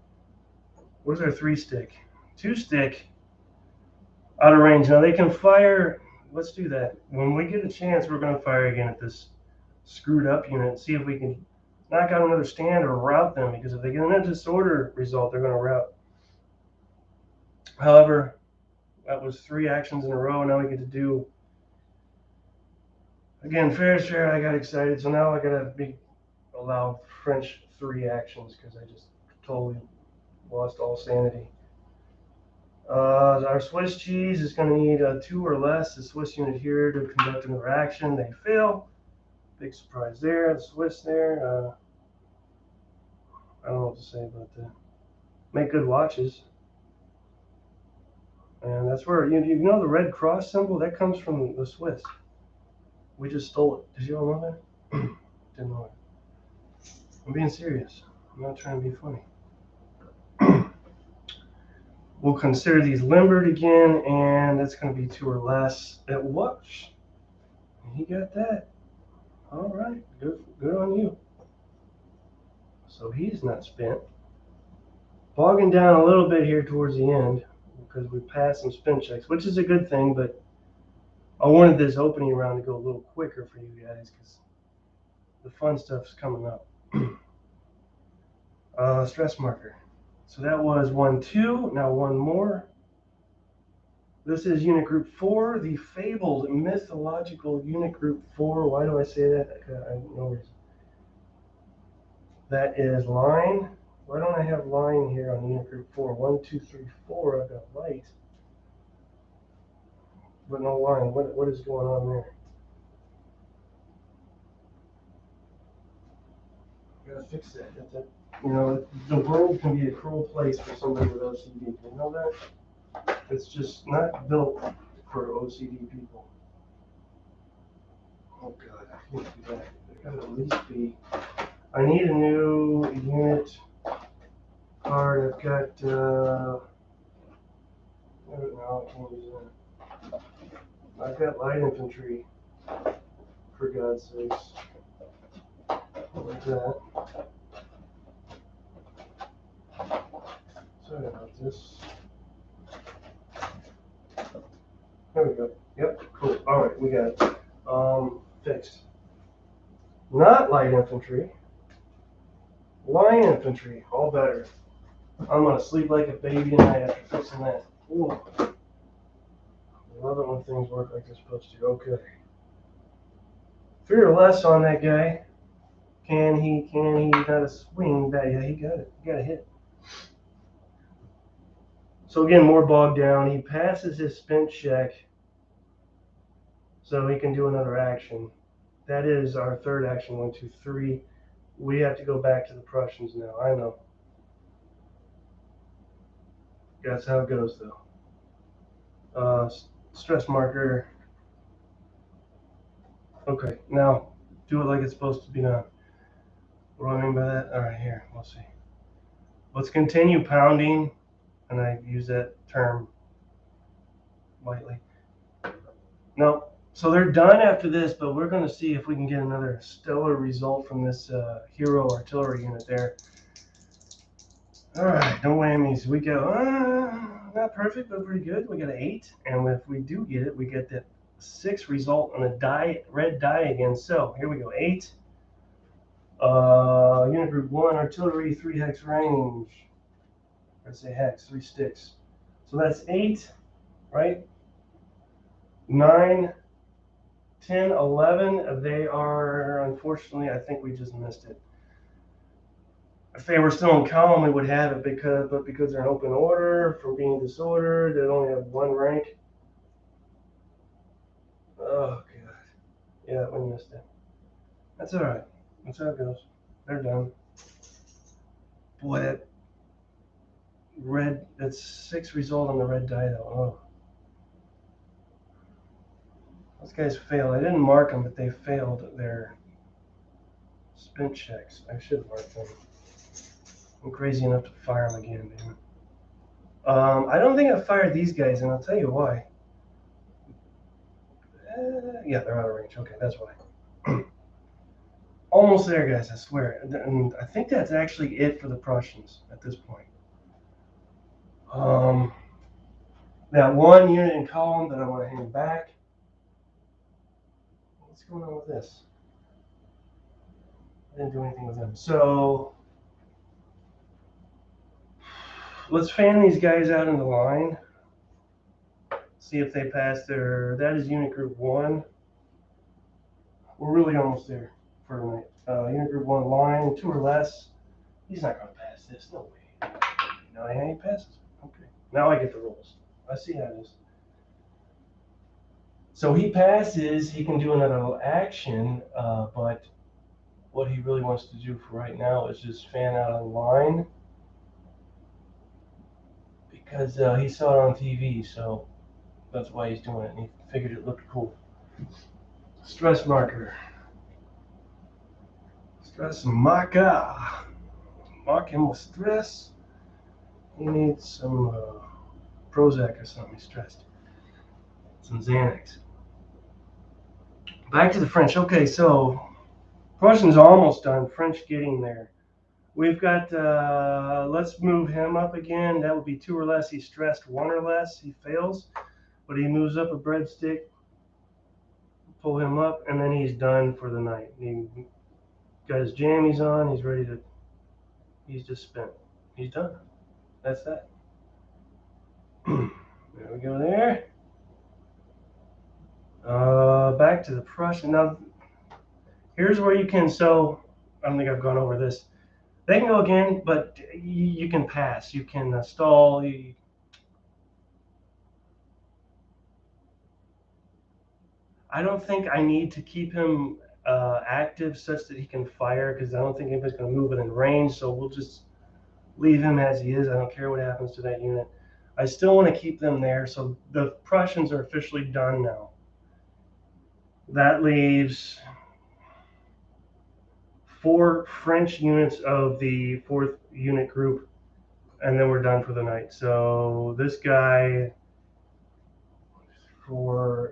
Speaker 1: where's our 3-stick? 2-stick out of range. Now they can fire. Let's do that. When we get a chance, we're going to fire again at this screwed up unit and see if we can knock out another stand or rout them, because if they get a disorder result, they're going to rout. However, that was 3 actions in a row. Now we get to do, again, fair is fair. I got excited, so now I got to allow French 3 actions because I just totally lost all sanity. Our Swiss cheese is going to need 2 or less. The Swiss unit here to conduct another action. They fail. Big surprise there. The Swiss there. I don't know what to say about that. Make good watches. And that's where, you know the Red Cross symbol? That comes from the Swiss. We just stole it. Did you all know that? Didn't know it. I'm being serious. I'm not trying to be funny. We'll consider these limbered again, and that's going to be 2 or less. It was. He got that. All right. Good on you. So he's not spent. Bogging down a little bit here towards the end because we passed some spin checks, which is a good thing, but I wanted this opening round to go a little quicker for you guys because the fun stuff's coming up. Stress marker. So that was 1, 2. Now 1 more. This is Unit Group 4, the fabled mythological Unit Group 4. Why do I say that? I have no reason. That is line. Why don't I have line here on unit group 4? 1, 2, 3, 4. I've got light, but no line. What is going on there? Gotta fix that. You know, the world can be a cruel place for somebody with OCD. You know that? It's just not built for OCD people. Oh God, I can't do that. It gotta at least be. I need a new unit card. I've got. No, I can't use that. I've got light infantry. For God's sakes. Like that. Sorry about this. There we go. Yep, cool. Alright, we got it. Fixed. Not light infantry. Line infantry. All better. I'm gonna sleep like a baby tonight after fixing that. Ooh. I love it when things work like they're supposed to. Okay. 3 or less on that guy. Can he got a swing that? Yeah, he got it. He got a hit. So again, more bogged down. He passes his spent check, so he can do another action. That is our third action. 1, 2, 3. We have to go back to the Prussians now. I know. That's how it goes, though. Stress marker. Okay, now do it like it's supposed to be done. What do I mean by that? All right, here, we'll see. Let's continue pounding, and I use that term lightly. No, so they're done after this, but we're going to see if we can get another stellar result from this hero artillery unit there. All right, no whammies. We go, not perfect, but pretty good. We got an 8, and if we do get it, we get that 6 result on a red die again. So here we go, 8. Unit group 1, artillery, 3 hex range. Let's say hex, 3 sticks. So that's 8, right? 9, 10, 11. They are, unfortunately, I think we just missed it. If they were still in column, we would have it, because they're in open order from being disordered, they only have 1 rank. Oh, God. Yeah, we missed it. That's all right. That's how it goes. They're done. Boy, that's 6 result on the red die, though. Oh. Those guys failed. I didn't mark them, but they failed their spent checks. I should mark them. I'm crazy enough to fire them again, man. I don't think I fired these guys, and I'll tell you why. Yeah, they're out of range. Okay, that's why. Almost there, guys, I swear. And I think that's actually it for the Prussians at this point. That 1 unit in column that I want to hang back. What's going on with this? I didn't do anything with them. So let's fan these guys out in the line. See if they pass their. That is unit group 1. We're really almost there for tonight. Unit group 1 line, 2 or less. He's not going to pass this. No way. No, he passes. Okay. Now I get the rolls. I see how it is. So he passes. He can do another action, but what he really wants to do for right now is just fan out a line, because he saw it on TV, so that's why he's doing it, and he figured it looked cool. Stress marker. Stress marker. Mark him with stress. He needs some Prozac or something. He's stressed. Some Xanax. Back to the French. Okay, so Prussians almost done. French getting there. We've got, let's move him up again. That would be 2 or less. He's stressed. 1 or less. He fails. But he moves up a breadstick. Pull him up, and then he's done for the night. He got his jammies on. He's ready to, he's just spent. He's done. That's that. There we go there. Back to the Prussian. Now, here's where you can, so I don't think I've gone over this. They can go again, but you can pass. You can stall. I don't think I need to keep him active such that he can fire, because I don't think anybody's going to move it in range. So we'll just leave him as he is. I don't care what happens to that unit. I still want to keep them there. So the Prussians are officially done now. That leaves 4 French units of the 4th unit group, and then we're done for the night. So this guy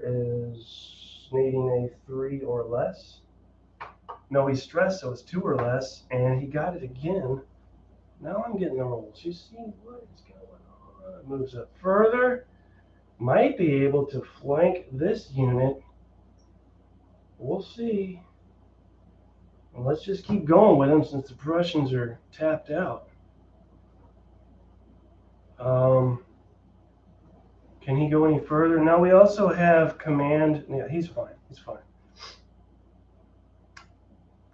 Speaker 1: is needing a 3 or less. No, he's stressed, so it's 2 or less, and he got it again. Now I'm getting the rolls. You see what is going on? It moves up further. Might be able to flank this unit. We'll see. And let's just keep going with him since the Prussians are tapped out. Can he go any further? Now we also have command. Yeah, he's fine. He's fine.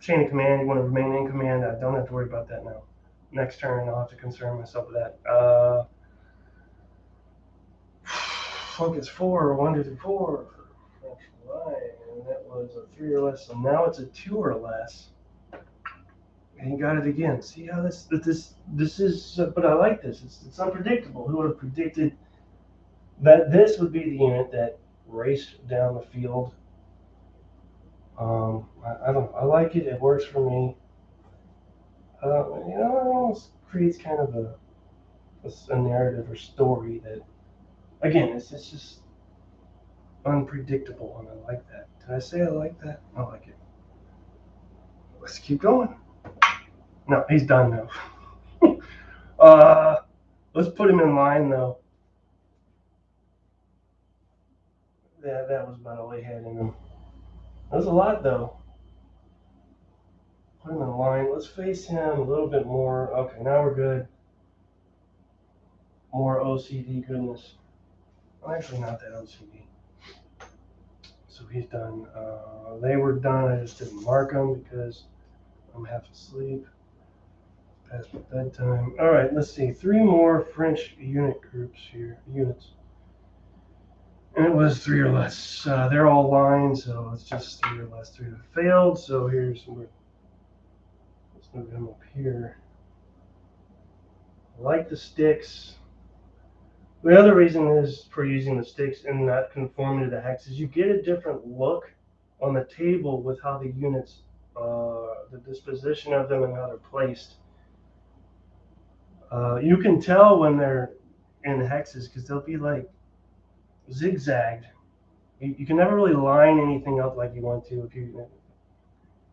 Speaker 1: Chain of command. You want to remain in command. I don't have to worry about that now. Next turn, I'll have to concern myself with that. Focus 4, 1, 2, 3, 4 for French line, and that was a 3 or less. So now it's a 2 or less. And he got it again. See how this is, but I like this. It's unpredictable. Who would have predicted that this would be the unit that raced down the field? I don't. I like it. It works for me. It almost creates kind of a narrative or story that, again, it's just unpredictable, and I like that. Did I say I like that? I like it. Let's keep going. No, he's done now. Let's put him in line though. Yeah, that was about all he had in him. That was a lot though. Put him in line. Let's face him a little bit more. Okay, now we're good. More OCD goodness. Well, actually, not that OCD. So he's done. They were done. I just didn't mark them because I'm half asleep. Past my bedtime. All right, let's see. 3 more French unit groups here. Units. And it was 3 or less. They're all lines, so it's just 3 or less. 3 that failed. So here's some. Let's move him up here. I like the sticks. The other reason is for using the sticks and not conforming to the hexes. You get a different look on the table with how the units, the disposition of them and how they're placed. You can tell when they're in hexes because they'll be like zigzagged. You can never really line anything up like you want to.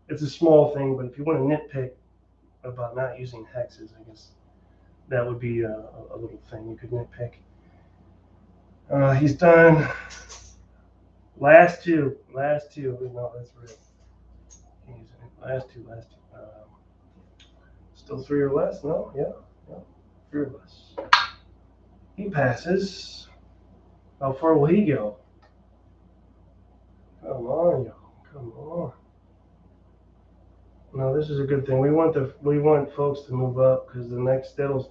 Speaker 1: It's a small thing, but if you want to nitpick about not using hexes, I guess that would be a little thing you could nitpick. He's done. Last two. No, that's real. Last two. Still 3 or less? No? Yeah. 3 or less. He passes. How far will he go? Come on, yo. Come on. No, this is a good thing. We want folks to move up because that'll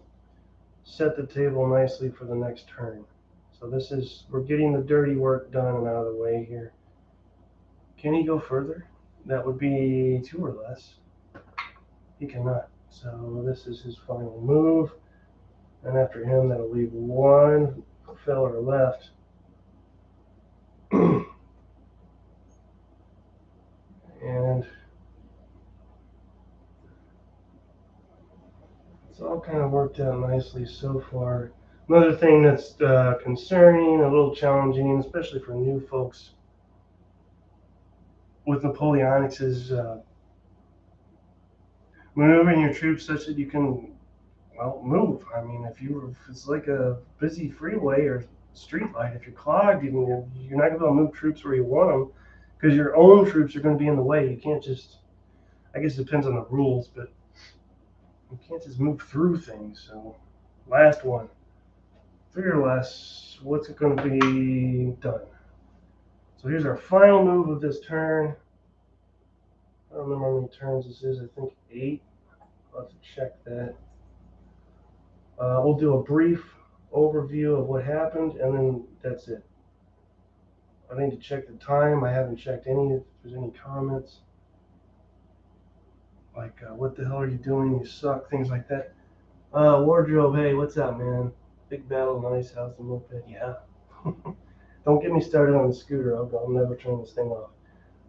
Speaker 1: set the table nicely for the next turn. So we're getting the dirty work done and out of the way here. Can he go further? That would be 2 or less. He cannot. So this is his final move. And after him, that'll leave 1 feller left. And it's all kind of worked out nicely so far. Another thing that's concerning, a little challenging, especially for new folks with Napoleonics, is maneuvering your troops such that you can, move. I mean, if it's like a busy freeway or street light, if you're clogged, you're not going to be able to move troops where you want them because your own troops are going to be in the way. You can't just, I guess it depends on the rules, but you can't just move through things. So, last one. 3 or less. What's it going to be done? So here's our final move of this turn. I don't remember how many turns this is. I think 8. I'll have to check that. We'll do a brief overview of what happened, and then that's it. I need to check the time. I haven't checked any, if there's any comments. Like, what the hell are you doing? You suck, things like that. Wardrobe, hey, what's up, man? Big battle, nice house and moped, yeah. Don't get me started on the scooter. I'll never turn this thing off.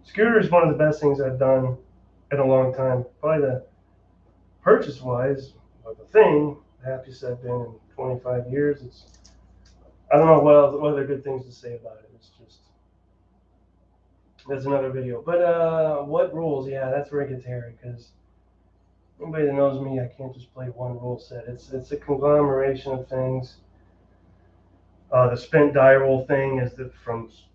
Speaker 1: Scooter is one of the best things I've done in a long time. Probably the purchase-wise, but the thing, the happiest I've been in 25 years. I don't know what other good things to say about it. It's just, that's another video. But what rules? Yeah, that's where it gets hairy, because anybody that knows me, I can't just play one rule set. It's a conglomeration of things. The spent die roll thing is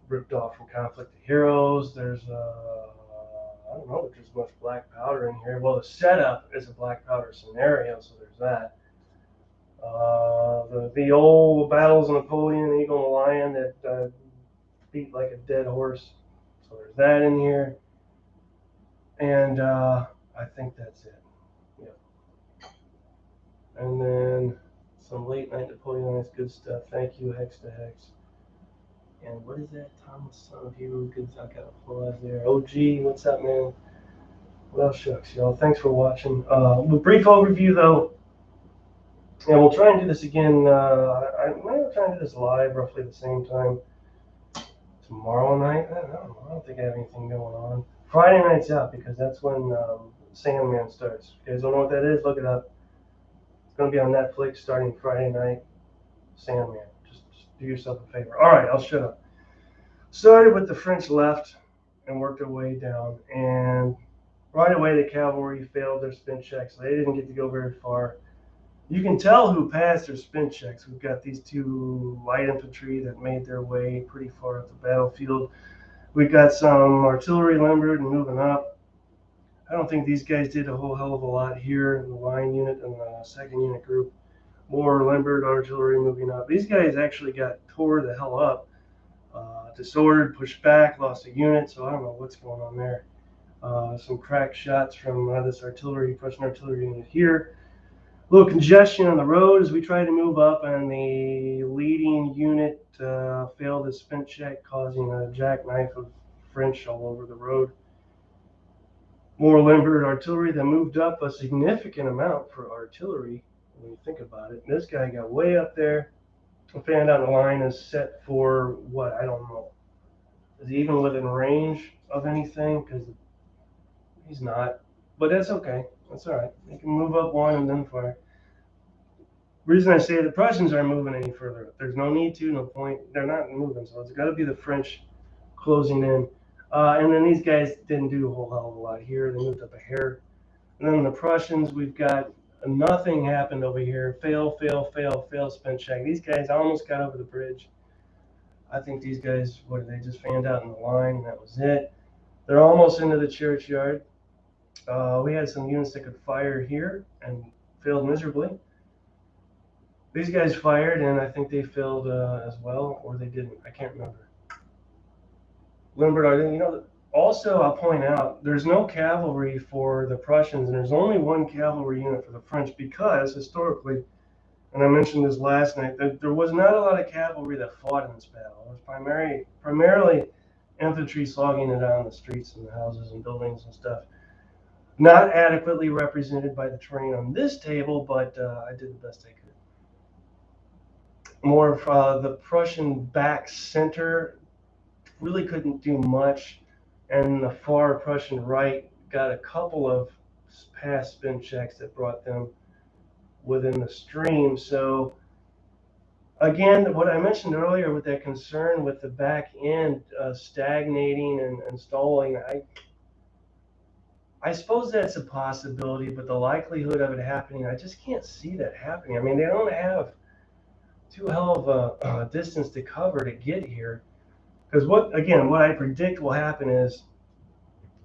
Speaker 1: ripped off from Conflict of Heroes. There's I don't know if there's much black powder in here. Well, the setup is a black powder scenario, so there's that. The old Battles of Napoleon, Eagle and the Lion that beat like a dead horse. So there's that in here. And I think that's it. Yeah. And then some late night Napoleonic good stuff. Thank you, Hex to Hex. And what is that? Thomas, son of you. Good. I got applause there. OG, what's up, man? Well, shucks, y'all. Thanks for watching. A brief overview, though. And we'll try and do this again. I might try and do this live roughly the same time tomorrow night. I don't think I have anything going on. Friday night's out because that's when Sandman starts. If you guys don't know what that is, look it up. It's going to be on Netflix starting Friday night. Sandman. Just do yourself a favor. All right, I'll shut up. Started with the French left and worked our way down. And right away, the cavalry failed their spin checks. They didn't get to go very far. You can tell who passed their spin checks. We've got these two light infantry that made their way pretty far up the battlefield. We've got some artillery limbered and moving up. I don't think these guys did a whole hell of a lot here in the line unit and the second unit group. More limbered artillery moving up. These guys actually got tore the hell up. Disordered, pushed back, lost a unit, so I don't know what's going on there. Some cracked shots from this Prussian artillery unit here. A little congestion on the road as we try to move up, and the leading unit failed a spin check, causing a jackknife of French all over the road. More limbered artillery that moved up a significant amount for artillery when you think about it. This guy got way up there. I found out the line is set for what? I don't know. Is he even within range of anything? Because he's not. But that's okay. That's all right. They can move up one and then fire. Reason I say the Prussians aren't moving any further. There's no need to, no point. They're not moving, so it's got to be the French closing in. And then these guys didn't do a whole hell of a lot here. They moved up a hair. And then the Prussians, we've got nothing happened over here. Fail, spin check. These guys almost got over the bridge. I think these guys, they just fanned out in the line, and that was it. They're almost into the churchyard. We had some units that could fire here and failed miserably. These guys fired, and I think they failed as well, or they didn't. I can't remember. Limbered, also I'll point out, there's no cavalry for the Prussians, and there's only one cavalry unit for the French because, historically, and I mentioned this last night, there was not a lot of cavalry that fought in this battle. It was primarily infantry slogging it down the streets and the houses and buildings and stuff. Not adequately represented by the terrain on this table, but I did the best I could. More of the Prussian back center really couldn't do much, and the far Prussian right got a couple of pass spin checks that brought them within the stream. So again, what I mentioned earlier with that concern with the back end stagnating and stalling, I suppose that's a possibility, but the likelihood of it happening, I just can't see that happening. I mean, they don't have too hell of a distance to cover to get here. Because what I predict will happen is,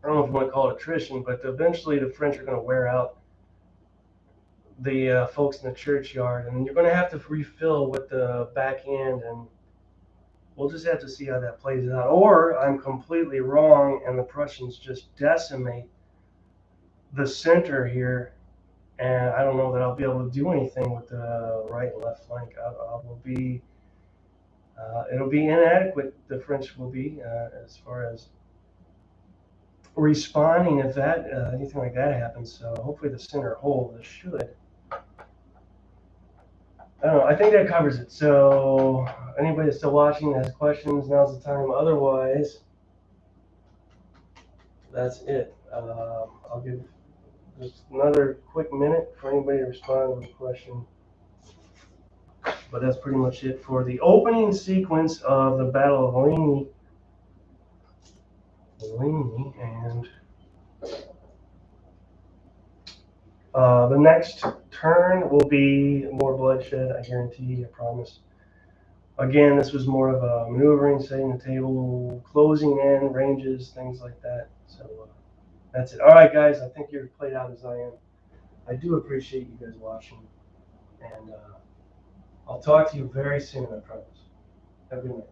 Speaker 1: I don't know if you want to call it attrition, but eventually the French are going to wear out the folks in the churchyard, and you're going to have to refill with the back end, and we'll just have to see how that plays out. Or I'm completely wrong, and the Prussians just decimate the center here, And I don't know that I'll be able to do anything with the right and left flank. It'll be inadequate. The French will be as far as responding if that anything like that happens. So hopefully the center hold. This should. I don't know. I think that covers it. So anybody that's still watching that has questions, now's the time. Otherwise, that's it. I'll give just another quick minute for anybody to respond to the question. But that's pretty much it for the opening sequence of the Battle of Ligny. And the next turn will be more bloodshed, I guarantee, I promise. Again, this was more of a maneuvering, setting the table, closing in, ranges, things like that. So that's it. All right, guys, I think you're played out as I am. I do appreciate you guys watching. And I'll talk to you very soon, I promise. Have a good night.